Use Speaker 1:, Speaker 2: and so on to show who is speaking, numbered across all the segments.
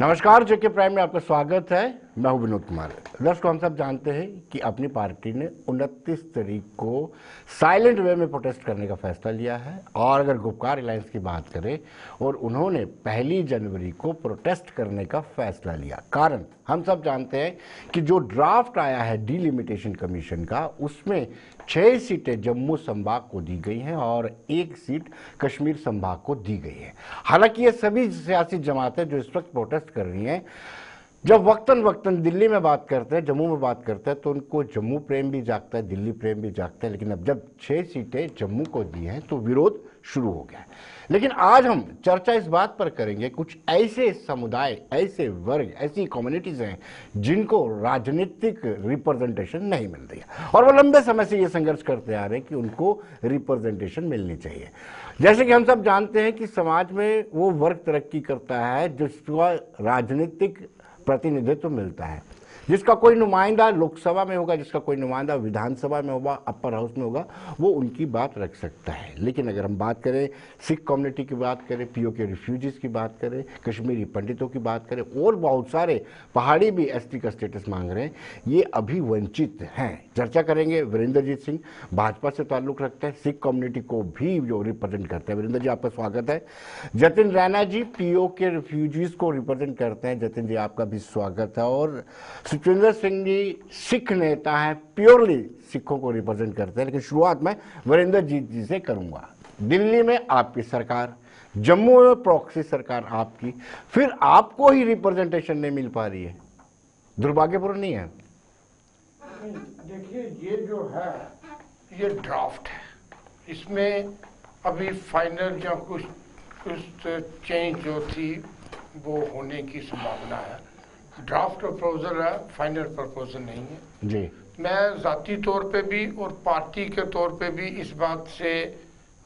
Speaker 1: नमस्कार, जेके प्राइम में आपका स्वागत है। मैं हूं विनोद कुमार। दर्शकों, हम सब जानते हैं कि अपनी पार्टी ने 29 तारीख को साइलेंट वे में प्रोटेस्ट करने का फैसला लिया है। और अगर गुपकार अलायंस की बात करें, और उन्होंने 1 जनवरी को प्रोटेस्ट करने का फैसला लिया। कारण हम सब जानते हैं कि जो ड्राफ्ट आया है डिलिमिटेशन कमीशन का, उसमें 6 सीटें जम्मू संभाग को दी गई हैं और 1 सीट कश्मीर संभाग को दी गई है। हालांकि ये सभी सियासी जमातें जो इस वक्त प्रोटेस्ट कर रही हैं, जब वक्तन दिल्ली में बात करते हैं, जम्मू में बात करते हैं, तो उनको जम्मू प्रेम भी जागता है, दिल्ली प्रेम भी जागता है। लेकिन अब जब 6 सीटें जम्मू को दी हैं तो विरोध शुरू हो गया है। लेकिन आज हम चर्चा इस बात पर करेंगे, कुछ ऐसे समुदाय, ऐसे वर्ग, ऐसी कम्युनिटीज हैं जिनको राजनीतिक रिप्रेजेंटेशन नहीं मिल रही है और वो लंबे समय से ये संघर्ष करते आ रहे हैं कि उनको रिप्रेजेंटेशन मिलनी चाहिए। जैसे कि हम सब जानते हैं कि समाज में वो वर्ग तरक्की करता है जिसका राजनीतिक प्रतिनिधित्व मिलता है, जिसका कोई नुमाइंदा लोकसभा में होगा, जिसका कोई नुमाइंदा विधानसभा में होगा, अपर हाउस में होगा, वो उनकी बात रख सकता है। लेकिन अगर हम बात करें सिख कम्युनिटी की बात करें, पीओ के रिफ्यूजीज की बात करें, कश्मीरी पंडितों की बात करें, और बहुत सारे पहाड़ी भी एसटी का स्टेटस मांग रहे हैं, ये अभी वंचित हैं। चर्चा करेंगे। वीरेंद्रजीत सिंह भाजपा से ताल्लुक रखते हैं, सिख कम्युनिटी को भी जो रिप्रेजेंट करते हैं। वीरेंद्र जी, आपका स्वागत है। जतिन रैना जी पीओ के रिफ्यूजीज को रिप्रेजेंट करते हैं। जतिन जी, आपका भी स्वागत है। और सुखविंदर सिंह जी सिख नेता हैं, प्योरली सिखों को रिप्रेजेंट करते हैं। लेकिन शुरुआत मैं वीरेंद्र जी से करूंगा। दिल्ली में आपकी सरकार, जम्मू में प्रॉक्सी सरकार आपकी, फिर आपको ही रिप्रेजेंटेशन नहीं मिल पा रही है, दुर्भाग्यपूर्ण नहीं है?
Speaker 2: देखिए, ये जो है ये ड्राफ्ट है, इसमें अभी फाइनल या कुछ चेंज जो थी वो होने की संभावना है। ड्राफ्ट प्रपोजल है, फाइनल प्रपोजल नहीं है
Speaker 1: जी।
Speaker 2: मैं जाती तौर पे भी और पार्टी के तौर पे भी इस बात से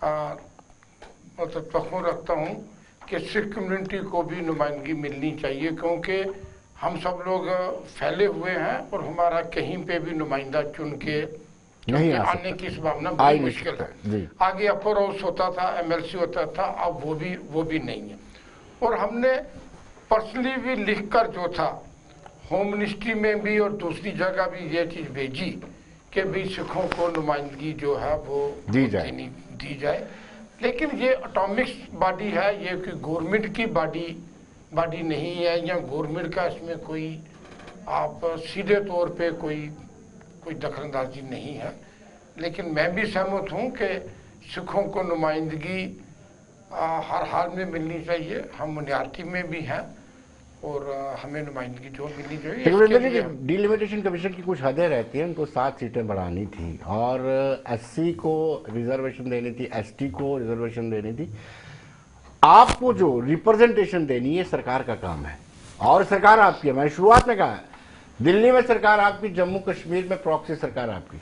Speaker 2: मतलब तखुर रखता हूँ कि सिख कम्युनिटी को भी नुमाइंदगी मिलनी चाहिए, क्योंकि हम सब लोग फैले हुए हैं और हमारा कहीं पे भी नुमाइंदा चुन के
Speaker 1: नहीं
Speaker 2: आने की संभावना बड़ी मुश्किल है। आगे अपर हाउस होता था, एमएलसी होता था, अब वो भी नहीं है। और हमने पर्सनली भी लिखकर जो था होम मिनिस्ट्री में भी और दूसरी जगह भी ये चीज भेजी कि भी सिखों को नुमाइंदगी जो है वो दी जाए। लेकिन ये एटॉमिक्स बॉडी है, ये कोई गवर्नमेंट की बॉडी नहीं है, या गवर्नमेंट का इसमें कोई आप सीधे तौर पे कोई दखलंदाजी नहीं है। लेकिन मैं भी सहमत हूँ कि सिखों को नुमाइंदगी हर हाल में मिलनी चाहिए। हम माइनॉरिटी में भी हैं और हमें नुमाइंदगी जो मिलनी चाहिए।
Speaker 1: डिलिमिटेशन कमीशन की कुछ हदें रहती हैं, उनको 7 सीटें बढ़ानी थी और एससी को रिजर्वेशन देनी थी, एसटी को रिजर्वेशन देनी थी। आपको जो रिप्रेजेंटेशन देनी है सरकार का काम है और सरकार आपकी है। मैंने शुरुआत में कहा, दिल्ली में सरकार आपकी, जम्मू कश्मीर में प्रॉक्सी सरकार आपकी।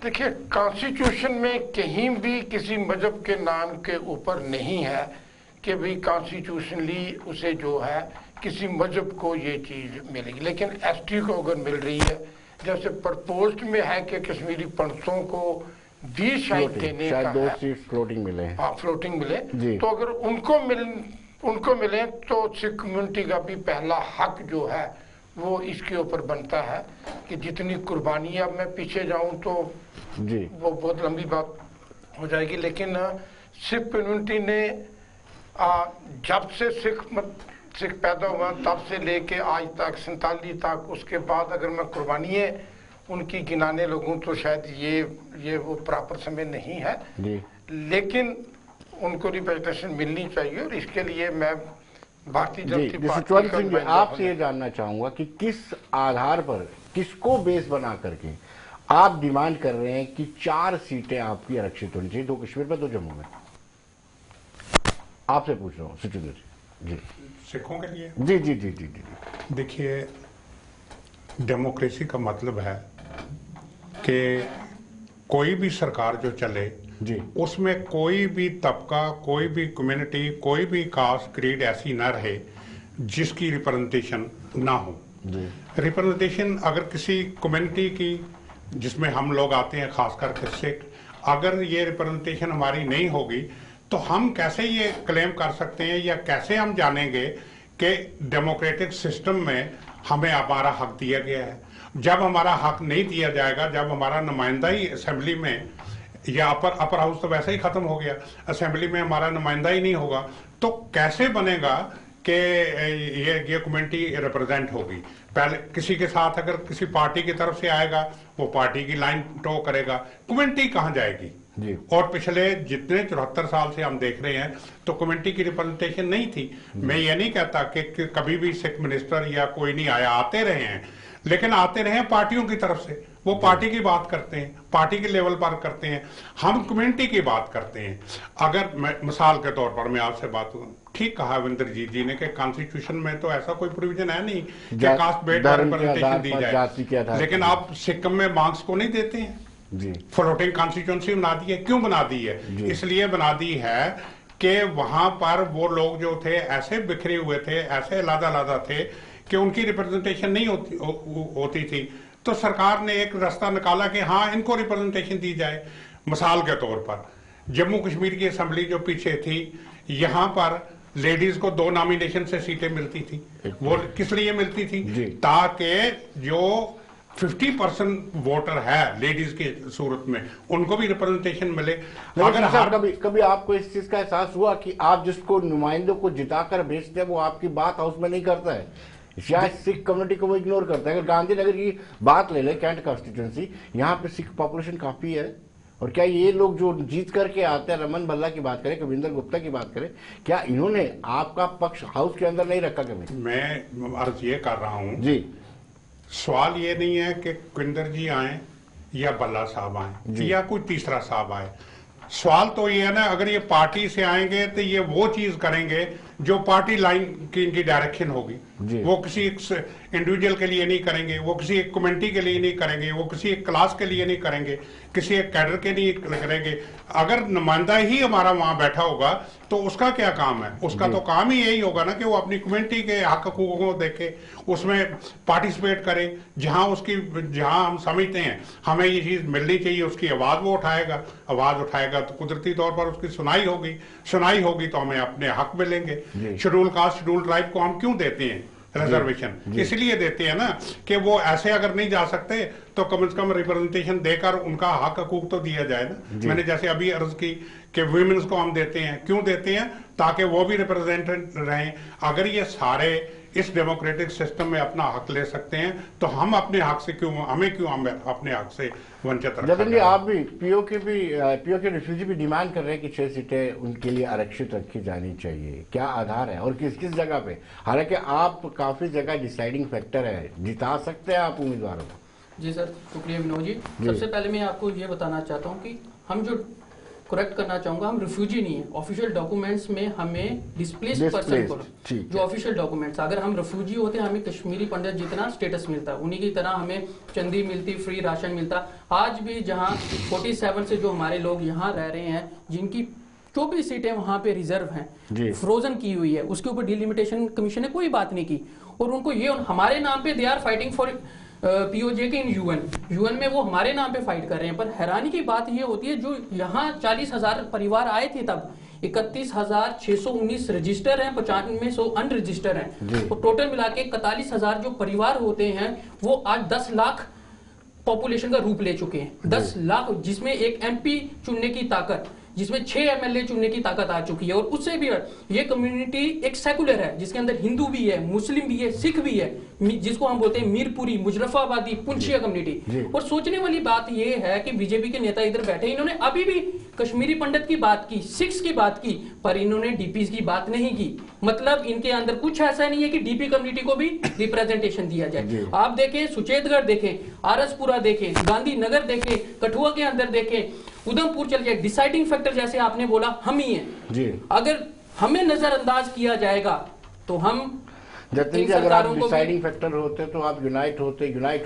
Speaker 2: देखिए, कॉन्स्टिट्यूशन में कहीं भी किसी मजहब के नाम के ऊपर नहीं है कि भाई कॉन्स्टिट्यूशनली उसे जो है किसी मजहब को ये चीज मिलेगी। लेकिन एसटी को अगर मिल रही है, जैसे प्रपोज्ड में है कि कश्मीरी पंडितों को 20 शायद देने का
Speaker 1: 2 सीट फ्लोटिंग मिले।
Speaker 2: हाँ, फ्लोटिंग मिले, तो अगर उनको मिले तो सिख कम्युनिटी का भी पहला हक जो है वो इसके ऊपर बनता है कि जितनी कुर्बानियां, मैं पीछे जाऊं तो जी वो बहुत लंबी बात हो जाएगी। लेकिन सिख कम्युनिटी ने जब से सिख पैदा हुआ तब से लेके आज तक 47 तक, उसके बाद अगर मैं कुर्बानियाँ उनकी गिनाने लगूं तो शायद ये वो प्रॉपर समय नहीं है जी। लेकिन उनको रिप्रेजेंटेशन मिलनी चाहिए और इसके लिए मैं भारतीय जनता पार्टी
Speaker 1: आपसे ये जानना चाहूंगा कि किस आधार पर, किसको बेस बना करके आप डिमांड कर रहे हैं कि 4 सीटें आपकी आरक्षित होनी चाहिए, 2 कश्मीर में, 2 जम्मू में? आपसे पूछ रहा हूँ सुचिंदर जी।
Speaker 3: सिखों के लिए
Speaker 1: जी जी जी जी जी।
Speaker 3: देखिए, डेमोक्रेसी का मतलब है कि कोई भी सरकार जो चले
Speaker 1: जी, उसमें
Speaker 3: कोई भी तबका, कोई भी कम्युनिटी, कोई भी कास्ट, क्रीड ऐसी ना रहे जिसकी रिप्रेजेंटेशन ना हो। रिप्रेजेंटेशन अगर किसी कम्युनिटी की, जिसमें हम लोग आते हैं, खासकर सिख, अगर ये रिप्रेजेंटेशन हमारी नहीं होगी तो हम कैसे ये क्लेम कर सकते हैं या कैसे हम जानेंगे कि डेमोक्रेटिक सिस्टम में हमें हमारा हक दिया गया है। जब हमारा हक नहीं दिया जाएगा, जब हमारा नुमाइंदा ही असेंबली में या अपर हाउस तो वैसे ही खत्म हो गया, असेंबली में हमारा नुमाइंदा ही नहीं होगा, तो कैसे बनेगा कि ये कम्युनिटी रिप्रेजेंट होगी। पहले किसी के साथ अगर किसी पार्टी की तरफ से आएगा, वो पार्टी की लाइन टो करेगा, कम्युनिटी कहाँ जाएगी जी। और पिछले जितने 74 साल से हम देख रहे हैं तो कम्युनिटी की रिप्रेजेंटेशन नहीं थी। मैं ये नहीं कहता कि कभी भी सिख मिनिस्टर या कोई नहीं आया, आते रहे हैं, लेकिन आते रहे पार्टियों की तरफ से। वो पार्टी की बात करते हैं, पार्टी के लेवल पर करते हैं, हम कम्युनिटी की बात करते हैं। अगर मिसाल के तौर पर मैं आपसे बात करूं, ठीक कहा विंदरजीत जी ने कि कॉन्स्टिट्यूशन में तो ऐसा कोई प्रोविजन है नहीं कि कास्ट बेस्ड रिप्रेजेंटेशन दी जाए, लेकिन आप सिक्किम में मार्क्स को नहीं देते हैं जी। फ्लोटिंग कॉन्स्टिट्यूंसी बना दी है। क्यों बना दी है? इसलिए बना दी है कि वहां पर वो लोग जो थे ऐसे बिखरे हुए थे, ऐसे अलग-अलग थे कि उनकी रिप्रेजेंटेशन नहीं होती थी। तो सरकार ने एक रास्ता निकाला कि हाँ, इनको रिप्रेजेंटेशन दी जाए। मिसाल के तौर पर जम्मू कश्मीर की असेंबली जो पीछे थी, यहाँ पर लेडीज को 2 नॉमिनेशन से सीटें मिलती थी। वो किस लिए मिलती थी? ताकि जो 50% वोटर है लेडीज की सूरत में, उनको भी रिप्रेजेंटेशन मिले।
Speaker 1: अगर कभी आपको इस चीज का एहसास हुआ कि आप जिसको नुमाइंदों को जिताकर भेजते हैं वो आपकी बात हाउस में नहीं करता है, शायद सिख कम्युनिटी को वो इग्नोर करता है? अगर गांधीनगर की बात ले ले, कैंट कॉन्स्टिट्यूंसी, यहाँ पे सिख पॉपुलेशन काफी है, और क्या ये लोग जो जीत करके आते हैं, रमन भल्ला की बात करें, कविंदर गुप्ता की बात करें, क्या इन्होंने आपका पक्ष हाउस के अंदर नहीं रखा कभी?
Speaker 3: मैं अर्ज ये कर रहा हूँ
Speaker 1: जी,
Speaker 3: सवाल ये नहीं है कि कविंदर जी आए या भल्ला साहब आए या कोई तीसरा साहब आए। सवाल तो ये है ना, अगर ये पार्टी से आएंगे तो ये वो चीज करेंगे जो पार्टी लाइन की इनकी डायरेक्शन होगी। वो किसी इंडिविजुअल के लिए नहीं करेंगे, वो किसी एक कम्युनिटी के लिए नहीं करेंगे, वो किसी एक क्लास के लिए नहीं करेंगे, किसी एक कैडर के लिए करेंगे। अगर नुमाइंदा ही हमारा वहां बैठा होगा तो उसका क्या काम है? उसका तो काम ही यही होगा ना कि वो अपनी कम्युनिटी के हक हकूकों को देखे, उसमें पार्टिसिपेट करे। जहां हम समझते हैं हमें ये चीज मिलनी चाहिए, उसकी आवाज वो उठाएगा। आवाज उठाएगा तो कुदरती तौर पर उसकी सुनाई होगी तो हमें अपने हक मिलेंगे। शेड्यूल कास्ट शेड्यूल ट्राइब को हम क्यों देते हैं रिजर्वेशन? इसलिए देते हैं ना कि वो ऐसे अगर नहीं जा सकते तो कम से कम रिप्रेजेंटेशन देकर उनका हक हकूक तो दिया जाए ना। मैंने जैसे अभी अर्ज की कि वुमेन्स को हम देते हैं, क्यों देते हैं? ताकि वो भी रिप्रेजेंटेड रहें। अगर ये सारे इस डेमोक्रेटिक सिस्टम में अपना हक ले सकते हैं तो हम अपने हक से क्यों अपने हक से वंचित रखा
Speaker 1: जतिन जी, आप भी पीओ के रिफ्यूजी भी डिमांड कर रहे हैं कि 6 सीटें उनके लिए आरक्षित रखी जानी चाहिए। क्या आधार है और किस किस जगह पे? हालांकि आप काफी जगह डिसाइडिंग फैक्टर है, जिता सकते हैं आप उम्मीदवारों को।
Speaker 4: जी सर, शुक्रिया विनोद जी। सबसे पहले मैं आपको ये बताना चाहता हूँ कि हम जो करेक्ट करना चाहूंगा, हम रिफ्यूजी नहीं है। ऑफिशियल डॉक्यूमेंट्स में हमें डिस्प्लेस्ड पर्सन को, जो ऑफिशियल डॉक्यूमेंट्स, अगर हम रिफ्यूजी होते हैं हमें कश्मीरी पंडित जितना स्टेटस मिलता है, उन्हीं की तरह हमें चंदी मिलती, फ्री राशन मिलता। आज भी जहां 47 से जो हमारे लोग यहाँ रह रहे हैं, जिनकी 24 सीटें वहां पे रिजर्व हैं, फ्रोजन की हुई है, उसके ऊपर डिलिमिटेशन कमीशन ने कोई बात नहीं की। और उनको ये हमारे नाम पे they are fighting for POJ के इन यूएन में वो हमारे नाम पे फाइट कर रहे हैं। पर हैरानी की बात ये होती है, जो यहाँ 40,000 परिवार आए थे तब 31,619 रजिस्टर हैं, 9500 अनरजिस्टर हैं, तो टोटल मिला के 41,000 जो परिवार होते हैं वो आज 10 लाख पॉपुलेशन का रूप ले चुके हैं। 10 लाख, जिसमें एक एमपी चुनने की ताकत, जिसमें 6 एमएलए चुनने की ताकत आ चुकी है। और उससे भी ये कम्युनिटी एक सेकुलर है, जिसके अंदर हिंदू भी है, मुस्लिम भी है, सिख भी है, जिसको हम बोलते हैं मीरपुरी, मुजफ्फराबादी, पुंछिया कम्युनिटी। और सोचने वाली बात ये है कि बीजेपी के नेता इधर बैठे, इन्होंने अभी भी कश्मीरी पंडित की बात की, सिख्स की बात की, पर इन्होंने डीपी की बात नहीं की। मतलब इनके अंदर कुछ ऐसा नहीं है कि डीपी कम्युनिटी को भी रिप्रेजेंटेशन दिया जाए। आप देखें, सुचेतगढ़ देखें, आरसपुरा देखें, गांधीनगर देखें, कठुआ के अंदर देखें, उधमपुर चल जाए, डिसाइडिंग फैक्टर जैसे आपने बोला हम ही हैं। अगर हमें नजरअंदाज किया जाएगा तो हम
Speaker 1: जतिन जी, अगर आप डिसाइडिंग फैक्टर होते तो आप यूनाइट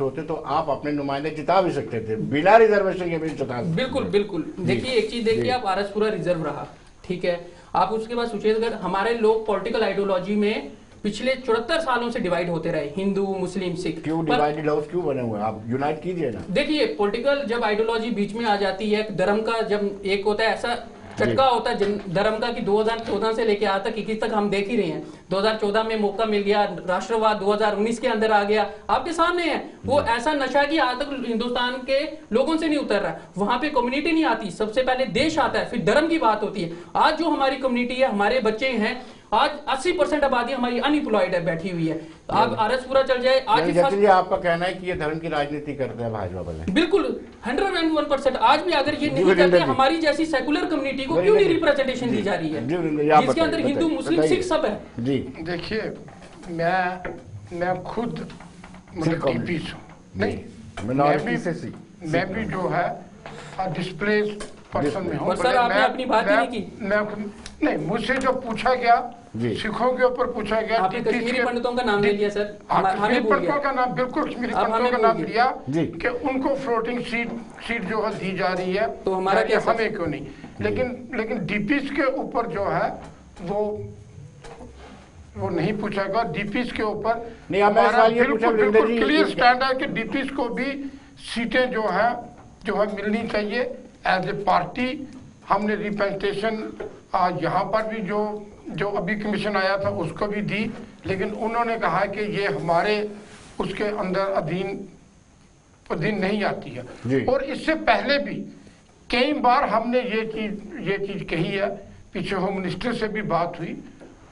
Speaker 1: होते तो आप अपने नुमाइंदे जिता भी सकते थे बिना रिजर्वेशन के भी जिता।
Speaker 4: बिल्कुल बिल्कुल। देखिए एक चीज देखिए, आप आरसपुरा रिजर्व रहा, ठीक है, आप उसके बाद सुचेतगढ़, हमारे लोग पॉलिटिकल आइडियोलॉजी में पिछले 74 सालों से डिवाइड होते रहे, हिंदू मुस्लिम सिख।
Speaker 1: क्यों डिवाइडेड हाउस क्यों बने हुए? आप यूनाइट कीजिए ना।
Speaker 4: देखिए पॉलिटिकल जब आइडियोलॉजी बीच में आ जाती है, धर्म का जब एक होता है, ऐसा झटका होता है धर्म का कि 2014 से लेके आज तक 21 तक हम देख ही रहे हैं। 2014 में मौका मिल गया, राष्ट्रवाद 2019 के अंदर आ गया, आपके सामने है। वो ऐसा नशा कि आज तक हिंदुस्तान के लोगों से नहीं उतर रहा। वहां पे कम्युनिटी नहीं आती, सबसे पहले देश आता है, फिर धर्म की बात होती है। आज जो हमारी कम्युनिटी है, हमारे बच्चे हैं, आज 80% आबादी हमारी अनएम्प्लॉयड है, बैठी हुई है। आप आरएसपुरा चल जाए आज
Speaker 1: जतिन जी, आपका कहना है कि ये धर्म की राजनीति करते हैं भाजपा वाले?
Speaker 4: बिल्कुल 101%। आज भी अगर ये नहीं करते, हमारी जैसी सेकुलर कम्युनिटी को क्यों नहीं रिप्रेजेंटेशन दी जा रही है, जिसके अंदर हिंदू मुस्लिम सिख सब है?
Speaker 1: जी
Speaker 2: देखिए, मैं खुद टीपीस हूँ, नहीं मैं भी जो है डिस्प्लेस पर्सन में हूँ।
Speaker 4: सर आपने अपनी बात ही नहीं की।
Speaker 2: नहीं, मुझसे जो पूछा गया, सिखों के ऊपर पूछा गया,
Speaker 4: आपने कश्मीरी पंडितों का नाम ले लिया सर।
Speaker 2: कश्मीरी पंडितों का नाम, बिल्कुल कश्मीरी पंडितों का नाम लिया कि उनको फ्लोटिंग सीट जो है दी जा रही है,
Speaker 4: तो हमारा क्या,
Speaker 2: हमें क्यों नहीं? लेकिन डीपीस के ऊपर जो है वो नहीं पूछा गया। डीपीस के ऊपर हमारा बिल्कुल क्लियर स्टैंड है कि डीपीस को भी सीटें जो है मिलनी चाहिए। एज ए पार्टी हमने रिप्रेजेंटेशन यहाँ पर भी जो अभी कमीशन आया था उसको भी दी, लेकिन उन्होंने कहा कि ये हमारे उसके अंदर अधीन नहीं आती है। और इससे पहले भी कई बार हमने ये चीज कही है, पीछे होम मिनिस्टर से भी बात हुई,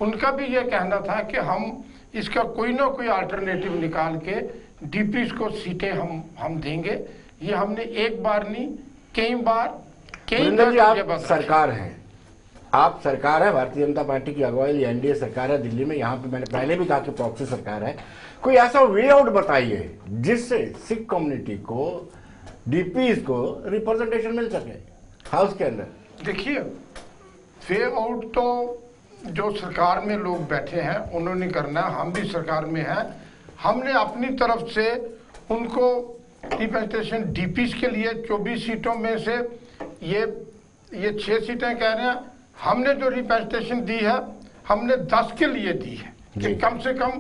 Speaker 2: उनका भी ये कहना था कि हम इसका कोई ना कोई अल्टरनेटिव निकाल के डीपीस को सीटें हम देंगे। ये हमने एक बार नहीं, कई बार
Speaker 1: आप सरकार है, आप सरकार है, भारतीय जनता पार्टी की अगुवाई एनडीए सरकार है दिल्ली में। यहाँ पे मैंने पहले भी कहा कि प्रॉक्सी सरकार है। कोई ऐसा वे आउट बताइए जिससे सिख कम्युनिटी को, डीपीस को रिप्रेजेंटेशन मिल सके हाउस के अंदर।
Speaker 2: देखिए, वे आउट तो जो सरकार में लोग बैठे हैं उन्होंने करना है। हम भी सरकार में हैं, हमने अपनी तरफ से उनको रिप्रेजेंटेशन डीपीस के लिए 24 सीटों में से ये 6 सीटें कह रहे हैं। हमने जो रिप्रेजेंटेशन दी है, हमने 10 के लिए दी है कि कम से कम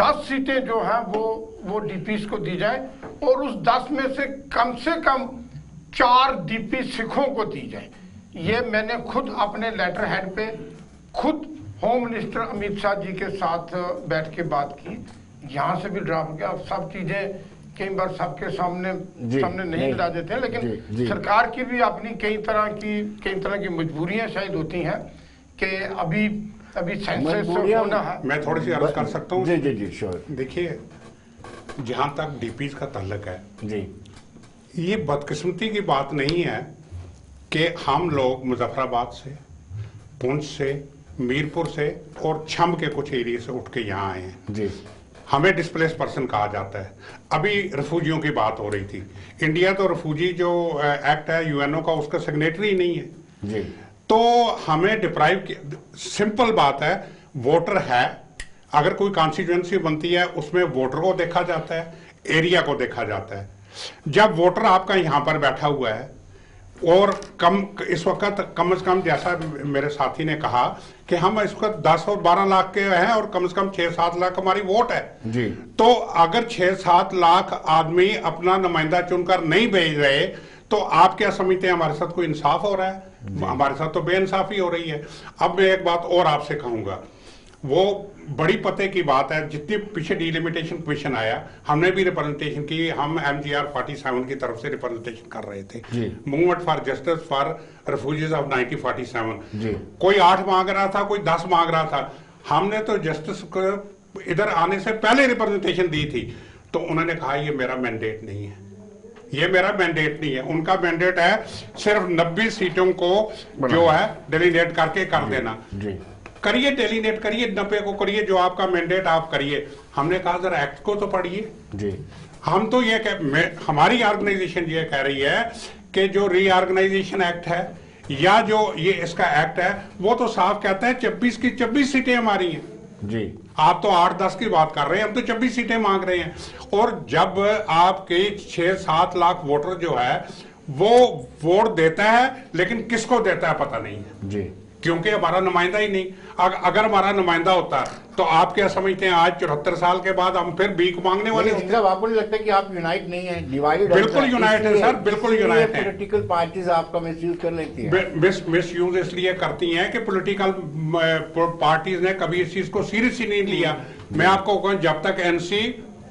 Speaker 2: 10 सीटें जो हैं वो डीपीस को दी जाए, और उस 10 में से कम 4 डीपी सिखों को दी जाए। ये मैंने खुद अपने लेटर हेड पे खुद होम मिनिस्टर अमित शाह जी के साथ बैठ के बात की। यहाँ से भी ड्राफ्ट गया, सब चीजें कई बार सबके सामने नहीं ला देते हैं, लेकिन सरकार की भी अपनी कई तरह की मजबूरियां शायद होती हैं कि अभी सेंसस होना है।
Speaker 3: मैं थोड़ी सी अर्ज कर सकता हूँ?
Speaker 1: जी श्योर।
Speaker 3: देखिए, जहां तक डीपीस का ताल्लुक है
Speaker 1: जी,
Speaker 3: ये बदकिस्मती की बात नहीं है कि हम लोग मुजफ्फराबाद से, पुंछ से, मीरपुर से और छम्ब के कुछ एरिया से उठ के यहाँ आए हैं
Speaker 1: जी।
Speaker 3: हमें डिस्प्लेस पर्सन कहा जाता है। अभी रिफ्यूजियों की बात हो रही थी। इंडिया तो रिफ्यूजी जो एक्ट है यूएनओ का, उसका सिग्नेटरी ही नहीं है
Speaker 1: जी।
Speaker 3: तो हमें डिप्राइव, सिंपल बात है, वोटर है, अगर कोई कॉन्स्टिट्यूएंसी बनती है उसमें वोटर को देखा जाता है, एरिया को देखा जाता है। जब वोटर आपका यहाँ पर बैठा हुआ है और इस वक्त कम से कम, जैसा मेरे साथी ने कहा कि हम इस वक्त 10 और 12 लाख के हैं और कम से कम 6-7 लाख हमारी वोट है
Speaker 1: जी।
Speaker 3: तो अगर 6-7 लाख आदमी अपना नुमाइंदा चुनकर नहीं भेज रहे तो आप क्या समझते हैं हमारे साथ कोई इंसाफ हो रहा है? हमारे साथ तो बेइंसाफी हो रही है। अब मैं एक बात और आपसे कहूंगा, वो बड़ी पते की बात है, जितनी पीछे डिलिमिटेशन कमीशन आया हमने भी रिप्रेजेंटेशन की। हम MGR 47 की तरफ से रिप्रेजेंटेशन कर रहे थे, movement for justice for refugees of 1947। कोई 8 मांग रहा था, कोई 10 मांग रहा था। हमने तो जस्टिस को इधर आने से पहले रिप्रेजेंटेशन दी थी, तो उन्होंने कहा ये मेरा मैंडेट नहीं है, ये मेरा मैंडेट नहीं है। उनका मैंडेट है सिर्फ 90 सीटों को जो है डेलीनेट करके कर देना। करिए, डेलीनेट करिए, 90 को करिए, जो आपका मैंडेट आप करिए। हमने कहा जरा एक्ट को तो पढ़िए। हम तो ये हमारी ऑर्गेनाइजेशन ये कह रही है कि जो रीऑर्गेनाइजेशन एक्ट है या जो ये इसका एक्ट है वो तो साफ कहता है 26 की 26 सीटें हमारी हैं जी। आप तो 8-10 की बात कर रहे हैं, हम तो 26 सीटें मांग रहे हैं। और जब आपके 6-7 लाख वोटर जो है वो वोट देता है, लेकिन किसको देता है पता नहीं है जी। क्योंकि हमारा नुमाइंदा ही नहीं। अगर हमारा नुमाइंदा होता तो आप क्या समझते हैं आज 74 साल के बाद हम फिर भीख मांगने वाले होते?
Speaker 1: मतलब आपको नहीं लगता कि आप यूनाइट नहीं है, डिवाइडेड?
Speaker 3: बिल्कुल यूनाइट है सर, बिल्कुल यूनाइट है।
Speaker 1: पॉलिटिकल पार्टीज आपका मिसयूज कर लेती हैं।
Speaker 3: मिस यूज इसलिए करती हैं कि पॉलिटिकल पार्टीज ने कभी इस चीज को सीरियस ही नहीं लिया। मैं आपको कहूं, जब तक एनसी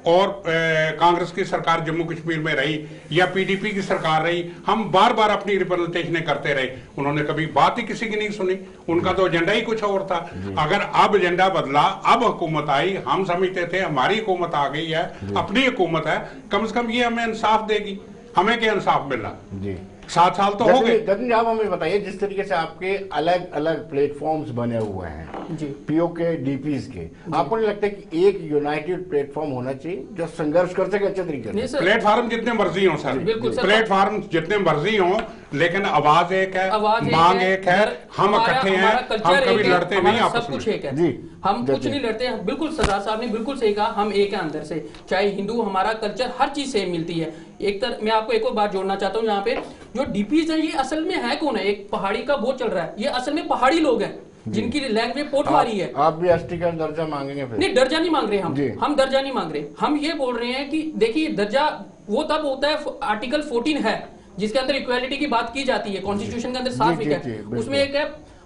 Speaker 3: और कांग्रेस की सरकार जम्मू कश्मीर में रही या पीडीपी की सरकार रही, हम बार बार अपनी रिप्रेजेंटेशन करते रहे। उन्होंने कभी बात ही किसी की नहीं सुनी, उनका तो एजेंडा ही कुछ और था। अगर अब एजेंडा बदला, अब हुकूमत आई, हम समझते थे हमारी हुकूमत आ गई है, अपनी हुकूमत है, कम से कम ये हमें इंसाफ देगी। हमें क्या इंसाफ मिला? जी 7 साल तो हो गए।
Speaker 1: जतिन, आप हमें बताइए, जिस तरीके से आपके अलग अलग प्लेटफॉर्म्स बने हुए हैं जी, पीओ के, डीपीज के, आपको नहीं लगता कि एक यूनाइटेड प्लेटफॉर्म होना चाहिए जो संघर्ष कर सके अच्छे तरीके से?
Speaker 3: प्लेटफॉर्म जितने मर्जी हो सर, प्लेटफॉर्म जितने मर्जी हो, लेकिन आवाज एक है, मांग एक है, हम इकट्ठे हैं, हम कभी लड़ते नहीं आपस में।
Speaker 4: कुछ एक है जी, हम कुछ नहीं लड़ते हैं। बिल्कुल सरदार साहब ने बिल्कुल सही कहा, हम एक है अंदर से, चाहे हिंदू, हमारा कल्चर हर चीज सेम मिलती है। एक तरह मैं आपको एक और बात जोड़ना चाहता हूँ, यहाँ पे जो डीपीज है ये असल में है कौन है? एक पहाड़ी का वो चल रहा है, ये असल में पहाड़ी लोग हैं जिनकी लैंग्वेज पोठवारी है।
Speaker 1: आप भी एसटी का दर्जा मांगेंगे फिर?
Speaker 4: नहीं, दर्जा नहीं मांग रहे हम दर्जा नहीं मांग रहे। हम ये बोल रहे हैं कि देखिए, दर्जा वो तब होता है, आर्टिकल 14 है जिसके अंदर इक्वालिटी की बात की जाती है, कॉन्स्टिट्यूशन के अंदर साफ लिखा है, उसमें एक है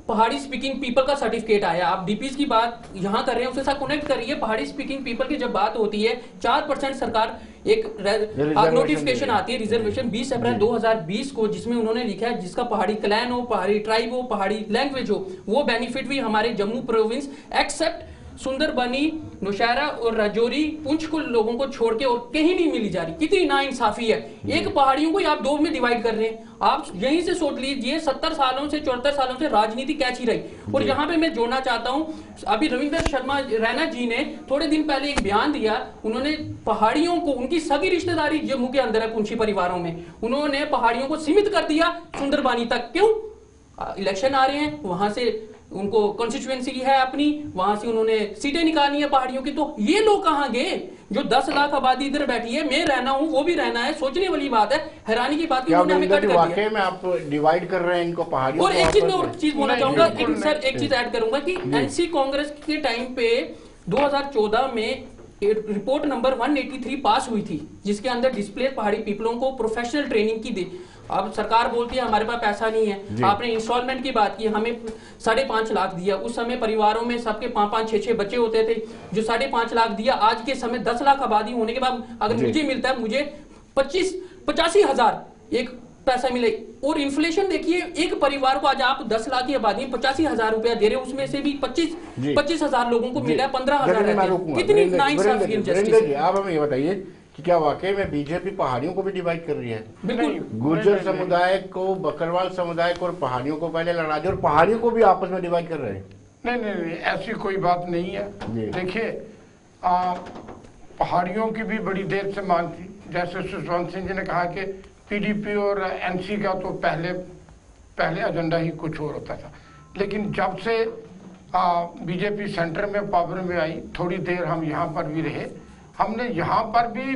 Speaker 4: पहाड़ी स्पीकिंग पीपल का सर्टिफिकेट आया। आप डीपीज की बात यहाँ कर रहे हैं, उसके साथ कनेक्ट करिए। पहाड़ी स्पीकिंग पीपल की जब बात होती है, 4% सरकार एक नोटिफिकेशन आती है रिजर्वेशन 20 अप्रैल 2020 को, जिसमें उन्होंने लिखा है जिसका पहाड़ी क्लैन हो, पहाड़ी ट्राइब हो, पहाड़ी लैंग्वेज हो, वो बेनिफिट भी हमारे जम्मू प्रोविंस एक्सेप्ट सुंदरबनी, नौशहरा और राजौरी, पुंछ को लोगों को छोड़ के और कहीं नहीं मिली जा रही। कितनी नाइंसाफी है। एक पहाड़ियों को आप 2 में डिवाइड कर रहे हैं। आप यहीं से सोच लीजिए, 70 सालों से 74 सालों से राजनीति कैसी रही। और यहाँ पे मैं जोड़ना चाहता हूँ, अभी रविंद्र शर्मा रैना जी ने थोड़े दिन पहले एक बयान दिया। उन्होंने पहाड़ियों को, उनकी सभी रिश्तेदारी जम्मू के अंदर है पुंछी परिवारों में, उन्होंने पहाड़ियों को सीमित कर दिया सुंदरबानी तक। क्यों? इलेक्शन आ रहे हैं, वहां से उनको कॉन्स्टिट्यूएंसी है अपनी, वहां से उन्होंने सीटें निकालनी है पहाड़ियों की। तो ये लोग कहां गए? जो 10 लाख आबादी इधर बैठी है, मैं रहना हूं, वो भी रहना है। सोचने वाली बात है, हैरानी की बात, उन्होंने हमें कट कर दिया।
Speaker 1: में आप डिवाइड कर रहे हैं इनको पहाड़ियों।
Speaker 4: और एक चीज मैं और चीज बोलना चाहूंगा, एक चीज ऐड करूंगा कि एनसी कांग्रेस के टाइम पे 2014 में रिपोर्ट नंबर 183 पास हुई थी, जिसके अंदर डिस्प्लेस पहाड़ी पीपलों को प्रोफेशनल ट्रेनिंग की दी। अब सरकार बोलती है हमारे पास पैसा नहीं है। आपने इंस्टॉलमेंट की बात की, हमें 5.5 लाख दिया। उस समय परिवारों में सबके 5-5, 6-6 बच्चे होते थे, जो 5.5 लाख दिया। आज के समय 10 लाख आबादी होने के बाद अगर मुझे मिलता है, मुझे 85 हजार एक पैसा मिले। और इन्फ्लेशन देखिए, एक परिवार को आज आप 10 लाख की आबादी में 85,000 रुपया दे रहे हो, उसमें से भी 25,000 लोगों को मिला है 15,000। कितनी नाइंसाफी, इनजस्टिस।
Speaker 1: आप हमें ये बताइए कि क्या वाकई में बीजेपी पहाड़ियों को भी डिवाइड कर रही है?
Speaker 4: बिल्कुल।
Speaker 1: गुर्जर समुदाय को, बकरवाल समुदाय को और पहाड़ियों को पहले लड़ा दिया और पहाड़ियों को भी आपस में डिवाइड कर रहे हैं?
Speaker 2: नहीं, ऐसी कोई बात नहीं है। देखिए, पहाड़ियों की भी बड़ी देर से मांग थी। जैसे सुशांत सिंह जी ने कहा कि पीडीपी और एनसी का तो पहले एजेंडा ही कुछ और होता था, लेकिन जब से बीजेपी सेंटर में पावर में आई, थोड़ी देर हम यहाँ पर भी रहे। हमने यहाँ पर भी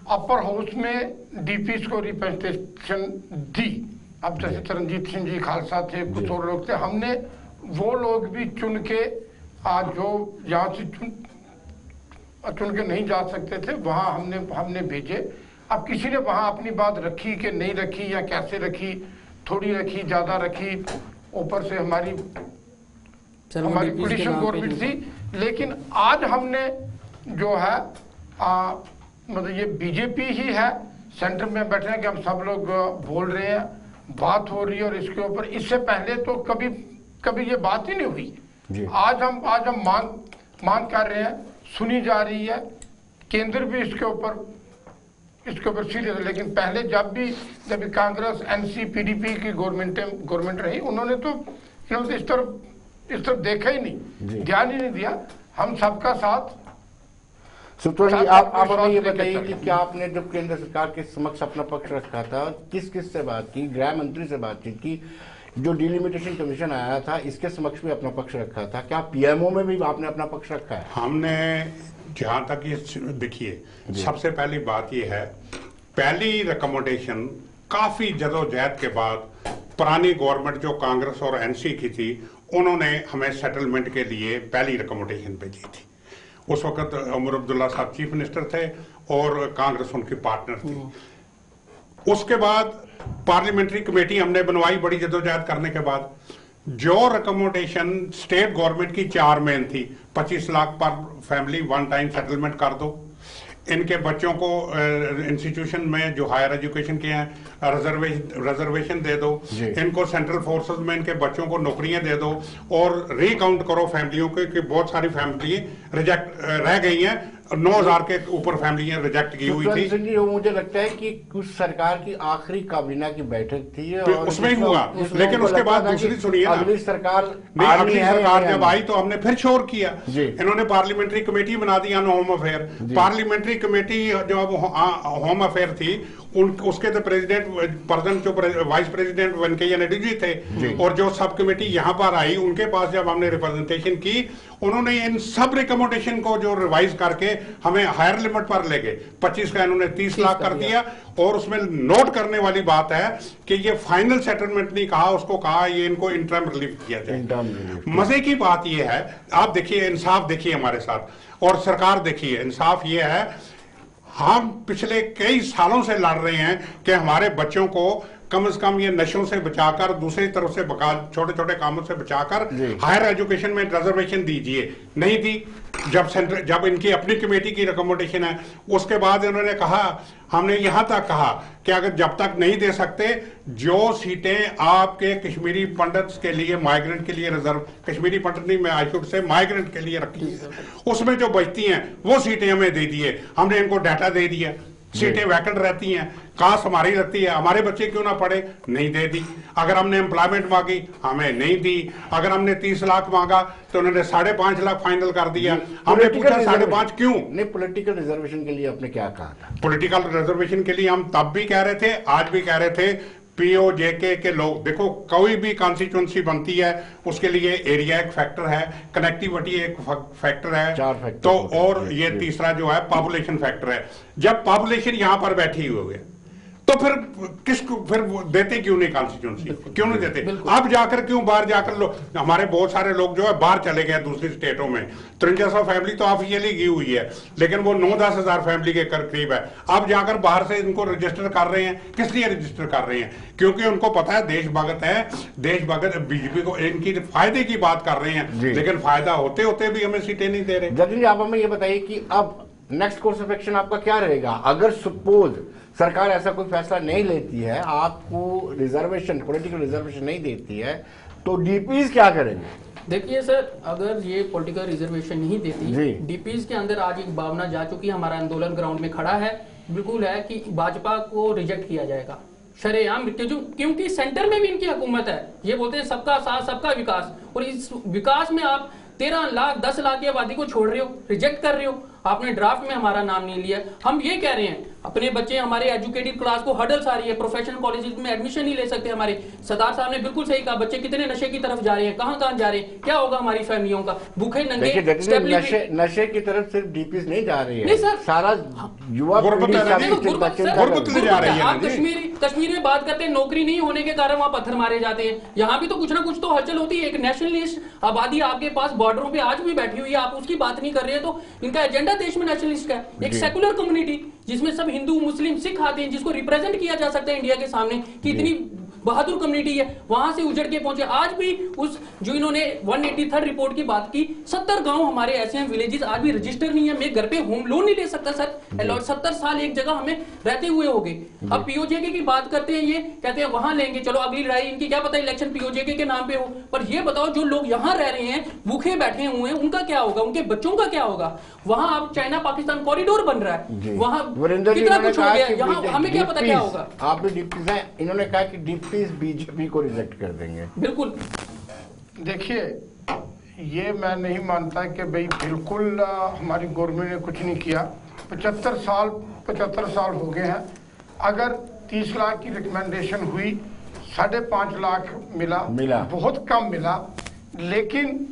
Speaker 2: अपर हाउस में डीपीज को रिप्रेजेंटेशन दी। अब जैसे चरणजीत सिंह जी खालसा थे, कुछ और लोग थे, हमने वो लोग भी चुन के जो यहाँ से चुन के नहीं जा सकते थे, वहाँ हमने भेजे। अब किसी ने वहाँ अपनी बात रखी कि नहीं रखी या कैसे रखी, थोड़ी रखी, ज्यादा रखी, ऊपर से हमारी पोलिटिशियन गवर्नमेंट थी। लेकिन आज हमने जो है मतलब ये बीजेपी ही है सेंटर में बैठे हैं कि हम सब लोग बोल रहे हैं, बात हो रही है। और इसके ऊपर इससे पहले तो कभी ये बात ही नहीं हुई। आज हम मांग कर रहे हैं, सुनी जा रही है, केंद्र भी इसके ऊपर सीरियस है। लेकिन पहले जब कांग्रेस, एनसी, पीडीपी की गवर्नमेंट रही, उन्होंने तो इस तरफ देखा ही नहीं, ध्यान ही नहीं दिया। हम सबका साथ।
Speaker 1: सुप्रीम जी, आप हमें ये बताइए कि क्या आपने जब केंद्र सरकार के समक्ष अपना पक्ष रखा था, किस से बात की? गृह मंत्री से बातचीत की? जो डिलिमिटेशन कमीशन आया था, इसके समक्ष भी अपना पक्ष रखा था? क्या पीएमओ में भी आपने अपना पक्ष रखा है?
Speaker 3: हमने जहां तक ये देखिए, सबसे पहली बात ये है, पहली रिकमेंडेशन काफी जदोजहद के बाद पुरानी गवर्नमेंट जो कांग्रेस और एनसी की थी, उन्होंने हमें सेटलमेंट के लिए पहली रिकमेंडेशन भेजी थी। उस वक्त उमर अब्दुल्ला साहब चीफ मिनिस्टर थे और कांग्रेस उनकी पार्टनर थी। उसके बाद पार्लियामेंट्री कमेटी हमने बनवाई बड़ी जद्दोजहद करने के बाद। जो रिकमेंडेशन स्टेट गवर्नमेंट की 4 मेन थी, 25 लाख पर फैमिली वन टाइम सेटलमेंट कर दो, इनके बच्चों को इंस्टीट्यूशन में जो हायर एजुकेशन के हैं रिजर्वेशन दे दो, इनको सेंट्रल फोर्सेस में इनके बच्चों को नौकरियां दे दो, और रिकाउंट करो फैमिलियों के कि बहुत सारी फैमिली रिजेक्ट रह गई हैं, 9,000 के ऊपर फैमिलियां रिजेक्ट की हुई थी।
Speaker 1: मुझे लगता है कि कुछ सरकार की आखिरी काबीना की बैठक थी और
Speaker 3: उसमें ही हुआ, लेकिन उसके बाद दूसरी सुनिए ना,
Speaker 1: अगली सरकार
Speaker 3: जब आई तो हमने फिर शोर किया। इन्होंने पार्लियामेंट्री कमेटी बना दी on home affair. Parliamentary committee जो अब होम अफेयर थी उसके तो प्रेसिडेंट जो वाइस प्रेसिडेंट वेंकैया नायडू जी थे, और जो सब कमेटी यहाँ पर आई उनके पास जब हमने रिप्रेजेंटेशन की, उन्होंने इन सब रिकमेंडेशन को जो रिवाइज करके हमें हायर लिमिट पर ले गए। 25 का इन्होंने 30 लाख कर दिया, और उसमें नोट करने वाली बात है कि ये फाइनल सेटलमेंट नहीं कहा, उसको कहा ये इनको इंटरम रिलीफ किया जाए। मजे की बात ये है, आप देखिए इंसाफ देखिए हमारे साथ, और सरकार देखिए इंसाफ ये है, हम पिछले कई सालों से लड़ रहे हैं कि हमारे बच्चों को कम से कम ये नशों से बचाकर, दूसरी तरफ से छोटे छोटे कामों से बचाकर हायर एजुकेशन में रिजर्वेशन दीजिए। नहीं दी। जब इनकी अपनी कमेटी की रिकमेंडेशन है, उसके बाद इन्होंने कहा, हमने यहां तक कहा कि अगर जब तक नहीं दे सकते, जो सीटें आपके कश्मीरी पंडित्स के लिए, माइग्रेंट के लिए रिजर्व, कश्मीरी पंडित नहीं, मैं आई शुड से माइग्रेंट के लिए रखी है, उसमें जो बचती हैं वो सीटें हमें दे दिए। हमने इनको डाटा दे दिया, सीटें वैकेंट रहती हैं, कास्ट हमारी लगती है, हमारे बच्चे क्यों ना पढ़े, नहीं दे दी। अगर हमने एम्प्लॉयमेंट मांगी, हमें नहीं दी। अगर हमने 30 लाख मांगा तो उन्होंने 5.5 लाख फाइनल कर दिया। हमने पूछा 5.5 क्यों?
Speaker 1: नहीं, पॉलिटिकल रिजर्वेशन के लिए आपने क्या कहा था?
Speaker 3: पॉलिटिकल रिजर्वेशन के लिए हम तब भी कह रहे थे, आज भी कह रहे थे, पीओजेके के लोग, देखो कोई भी कॉन्स्टिट्यूंसी बनती है उसके लिए एरिया एक फैक्टर है, कनेक्टिविटी एक फैक्टर है,
Speaker 1: 4 फैक्टर
Speaker 3: तो और ये तीसरा जो है पॉपुलेशन फैक्टर है। जब पॉपुलेशन यहां पर बैठी हुई है तो फिर किसको फिर देते क्यों नहीं कॉन्स्टिट्यूंसी, क्यों नहीं देते? अब जाकर क्यों बाहर जाकर लोग, हमारे बहुत सारे लोग जो है बाहर चले गए दूसरी स्टेटों में। 5300 फैमिली तो ऑफिशियली की हुई है, लेकिन वो 9-10 हजार फैमिली के करीब है। अब जाकर बाहर से इनको रजिस्टर कर रहे हैं। किस लिए रजिस्टर कर रहे हैं? क्योंकि उनको पता है देशभगत है, देशभगत बीजेपी को इनकी फायदे की बात कर रहे हैं, लेकिन फायदा होते होते भी हमें सीटें नहीं दे रहे।
Speaker 1: जतिन जी, आप हमें ये बताइए कि अब नेक्स्ट कोर्स ऑफ एक्शन आपका क्या रहेगा? अगर सपोज सरकार ऐसा कोई फैसला नहीं लेती है, आपको रिजर्वेशन, पॉलिटिकल रिजर्वेशन नहीं देती है, तो डीपीज क्या करेंगे?
Speaker 4: देखिए सर, अगर ये पॉलिटिकल रिजर्वेशन नहीं देती, डीपीज के अंदर आज एक भावना जा चुकी है, हमारा आंदोलन ग्राउंड में खड़ा है, बिल्कुल है कि भाजपा को रिजेक्ट किया जाएगा शरेआम, क्योंकि सेंटर में भी इनकी हुकूमत है। ये बोलते हैं सबका साथ सबका विकास, और इस विकास में आप 13 लाख 10 लाख की आबादी को छोड़ रहे हो, रिजेक्ट कर रहे हो। आपने ड्राफ्ट में हमारा नाम नहीं लिया। हम ये कह रहे हैं, अपने बच्चे, हमारे एजुकेटेड क्लास को हर्डल्स आ रही है, प्रोफेशनल कॉलेजेस में एडमिशन नहीं ले सकते। हमारे सरदार साहब ने बिल्कुल सही कहा, बच्चे कितने नशे की तरफ जा रहे हैं, कहां कहां जा रहे हैं, क्या होगा हमारी फैमिलियों का? भूखे नंगे
Speaker 1: नशे की तरफ सिर्फ डीपीज नहीं जा रही है,
Speaker 4: नहीं सर,
Speaker 1: सारा युवा
Speaker 4: आप कश्मीर में बात करते हैं, नौकरी नहीं होने के कारण वहां पत्थर मारे जाते हैं। यहाँ भी तो कुछ ना कुछ तो हलचल होती है। एक नेशनलिस्ट आबादी आपके पास बॉर्डरों पे आज भी बैठी हुई है, आप उसकी बात नहीं कर रहे हैं। तो इनका एजेंडा देश में नेशनलिस्ट का है। एक सेकुलर कम्युनिटी जिसमें सब हिंदू मुस्लिम सिख आते हैं, जिसको रिप्रेजेंट किया जा सकता है इंडिया के सामने कि इतनी बहादुर कम्युनिटी है, वहां से उजड़ के पहुंचे। आज भी उस जो इन्होंने 183rd रिपोर्ट की बात की, 70 गांव हमारे ऐसे हैं, विलेजेस आज भी रजिस्टर नहीं है। मैं घर पे होम लोन नहीं ले सकता सर, 70 साल एक जगह हमें रहते हुए हो गए। अब पीओजेके की बात करते हैं, ये कहते हैं वहां लेंगे, चलो अगली लड़ाई इनकी, क्या पता इलेक्शन पीओजेके के नाम पे हो। पर ये बताओ, जो लोग यहाँ रह रहे हैं, भूखे बैठे हुए हैं, उनका क्या होगा, उनके बच्चों का क्या होगा? वहां अब चाइना पाकिस्तान कॉरिडोर बन रहा है, वहां कितना कुछ हो गया, यहाँ हमें क्या पता क्या होगा।
Speaker 1: आप भी डीपीज हैं, इन्होंने कहा कि डीपीज बीजेपी को रिजेक्ट कर देंगे।
Speaker 4: बिल्कुल,
Speaker 2: देखिए, ये मैं नहीं मानता कि भाई बिल्कुल हमारी गवर्नमेंट ने कुछ नहीं किया। 75 साल हो गए हैं। अगर 30 लाख की रिकमेंडेशन हुई, 5.5 लाख मिला, बहुत कम मिला, लेकिन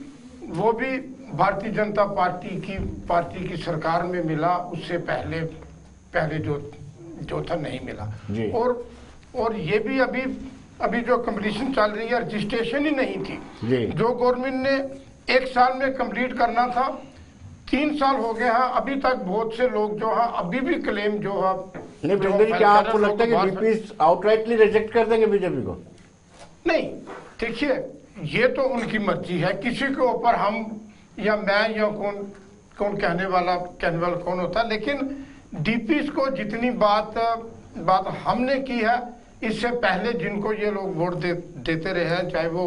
Speaker 2: वो भी भारतीय जनता पार्टी की सरकार में मिला, उससे पहले जो था नहीं मिला। और ये भी अभी अभी जो कंपटीशन चल रही है रजिस्ट्रेशन ही नहीं थी। जो गवर्नमेंट ने 1 साल में कंप्लीट करना था 3 साल हो गए हैं, अभी तक बहुत से लोग जो है अभी भी क्लेम जो है।
Speaker 1: नहीं वरिंदर जी, क्या आपको लगता है कि डीपीज आउटराइटली रिजेक्ट कर देंगे बीजेपी को?
Speaker 2: नहीं, देखिए ये तो उनकी मर्जी है, किसी के ऊपर हम या मैं या कौन कहने वाला कौन होता है। लेकिन डीपीज को जितनी बात हमने की है, इससे पहले जिनको ये लोग वोट देते रहे हैं, चाहे वो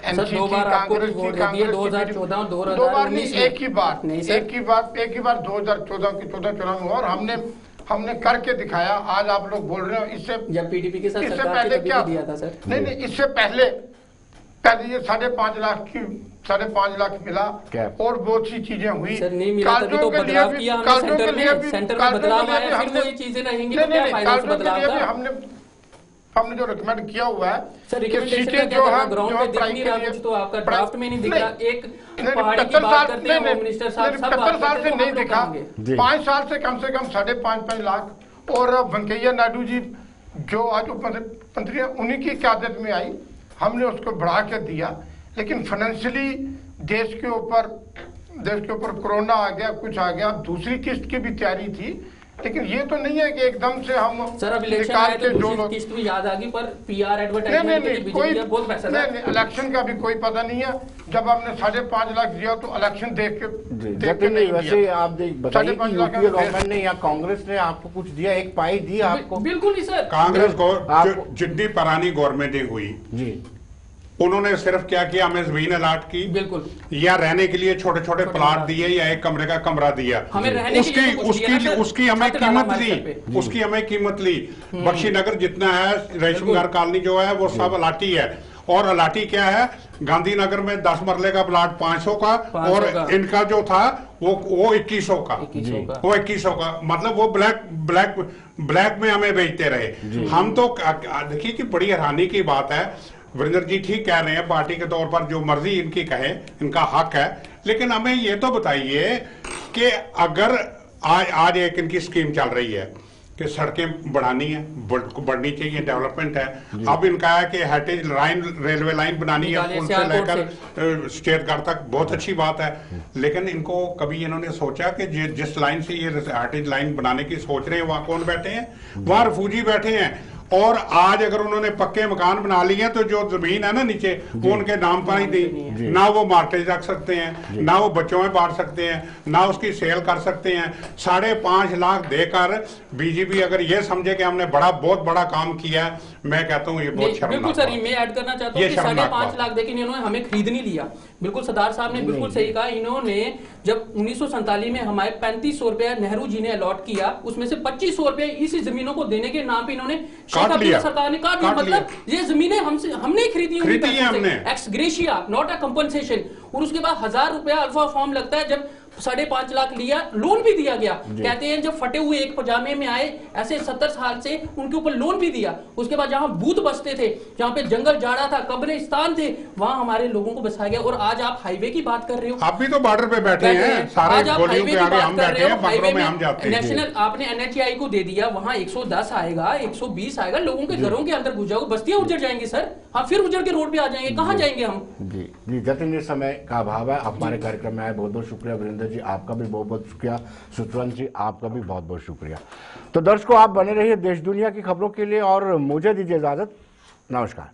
Speaker 2: एनसीपी, कांग्रेस की,
Speaker 4: 2014
Speaker 2: दो बार नहीं, एक ही बार 2014 की 14 चुनाव में, और हमने करके दिखाया। आज आप लोग बोल रहे हो इससे
Speaker 4: जब पीडीपी के साथ
Speaker 2: इससे
Speaker 4: सरकार
Speaker 2: पहले
Speaker 4: थी,
Speaker 2: क्या
Speaker 4: दिया था सर?
Speaker 2: नहीं, इससे पहले ये 5.5 लाख मिला और बहुत सी चीजें हुई।
Speaker 4: सर नहीं मिला, तभी तो बदलाव किया हमने, सेंटर में बदलाव आया, फिर वो ये चीजें रहेंगी तो क्या फायदा उस बदलाव का?
Speaker 2: हमने जो रिकमेंड किया हुआ है
Speaker 4: सर, रिकमेंडेशन जो है ग्राउंड पे दिख नहीं रहा कुछ, तो आपका ड्राफ्ट में नहीं दिख रहा। एक पहाड़ी की बात करते हैं होम मिनिस्टर साहब, सब
Speaker 2: 70 साल से नहीं दिखा, 5 साल से कम 5.5 लाख। और वेंकैया नायडू जी जो आज उप मंत्री है, उन्हीं की क़यादत में आई, हमने उसको बढ़ा के दिया। लेकिन फाइनेंशियली देश के ऊपर कोरोना आ गया, कुछ आ गया, दूसरी किस्त की भी तैयारी थी। लेकिन ये तो नहीं है कि एकदम से हम
Speaker 4: सर अब इलेक्शन आए तो दूसरी किस्त भी याद आ गई, पर पीआर एडवर्टाइजमेंट के लिए बीजेपी का बहुत पैसा था।
Speaker 2: नहीं, इलेक्शन का भी कोई पता नहीं है। जब हमने 5.5 लाख दिया तो इलेक्शन देख के नहीं
Speaker 1: वैसे आप बताइए कि यूपीए गवर्नमेंट ने या कांग्रेस ने आपको कुछ दिया? एक पाई दी आपको?
Speaker 4: बिल्कुल नहीं सर।
Speaker 3: कांग्रेस को जितनी पुरानी गवर्नमेंट हुई जी, उन्होंने सिर्फ क्या किया, हमें जमीन अलाट की, बिल्कुल, या रहने के लिए छोटे छोटे प्लाट दिए, या एक कमरे का कमरा दिया, उसकी हमें कीमत ली। बख्शीनगर जितना है, रेशमनगर कॉलोनी जो है वो सब अलाटी है। और अलाटी क्या है, गांधीनगर में 10 मरले का प्लाट 500 का, और इनका जो था वो 2100 का, वो 2100 का। मतलब वो ब्लैक में हमें बेचते रहे। हम तो देखिए कि बड़ी हैरानी की बात है, वरिंदर जी ठीक कह रहे हैं, पार्टी के तौर पर जो मर्जी इनकी कहे, इनका हक है। लेकिन हमें ये तो बताइए कि अगर आज एक इनकी स्कीम चल रही है कि सड़कें बढ़ानी है, बढ़नी चाहिए, डेवलपमेंट है। अब इनका है कि हेरिटेज लाइन, रेलवे लाइन बनानी है, पुल से लेकर स्टेटगढ़ तक, बहुत अच्छी बात है। लेकिन इनको कभी इन्होंने सोचा कि जिस लाइन से ये हेरिटेज लाइन बनाने की सोच रहे हैं, वहां कौन बैठे हैं? वहां रिफ्यूजी बैठे हैं। और आज अगर उन्होंने पक्के मकान बना लिए तो जो जमीन है ना नीचे, वो उनके नाम पर ही दी, ना वो मार्केज रख सकते हैं, ना वो बच्चों में बांट सकते हैं, ना उसकी सेल कर सकते हैं। 5.5 लाख देकर बीजेपी अगर ये समझे कि हमने बहुत बड़ा काम किया, मैं कहता हूँ ये बहुत शर्मनाक।
Speaker 4: बिल्कुल सर, मैं ऐड करना चाहता हूँ कि 5.5 लाख देकर इन्होंने हमें खरीद नहीं लिया। बिल्कुल सरदार साहब ने बिल्कुल सही कहा। इन्होंने जब 1947 में हमारे 3500 रुपया नेहरू जी ने अलॉट किया, उसमें से 2500 रुपया इसी जमीनों को देने के नाम पे इन्होंने सरकार ने काट दिया। मतलब ये जमीनें हमने खरीदी हुई, x gratia, not a compensation. और उसके बाद 1000 रुपया अल्फा फॉर्म लगता है। जब 5.5 लाख लिया, लोन भी दिया गया। कहते हैं जब फटे हुए एक पजामे में आए, ऐसे 70 साल से उनके ऊपर लोन भी दिया। उसके बाद जहां बूथ बसते थे, जहां पे जंगल जाड़ा था, कब्रिस्तान थे, वहां हमारे लोगों को बसाया गया। और आज आप हाईवे की बात कर रहे हो,
Speaker 3: आप भी तो बॉर्डर पे बैठे हैं, सारे
Speaker 4: आज आप हाईवे की बात कर रहे हो, हाईवे में
Speaker 3: हम जाते हैं।
Speaker 4: नेशनल आपने NHAI को दे दिया, वहां 110 आएगा, 120 आएगा, लोगों के घरों के अंदर घुस जाओगे, बस्तियां उजड़ जाएंगी सर। हाँ, फिर उजड़ के रोड पे आ जाएंगे, कहां जाएंगे हम?
Speaker 1: जी जतिन, समय का अभाव है, आप हमारे कार्यक्रम में आए, बहुत बहुत शुक्रिया। वरिंदर जी आपका भी बहुत बहुत शुक्रिया। सुतवंत जी आपका भी बहुत बहुत शुक्रिया। तो दर्शकों, आप बने रहिए देश दुनिया की खबरों के लिए और मुझे दीजिए इजाजत। नमस्कार।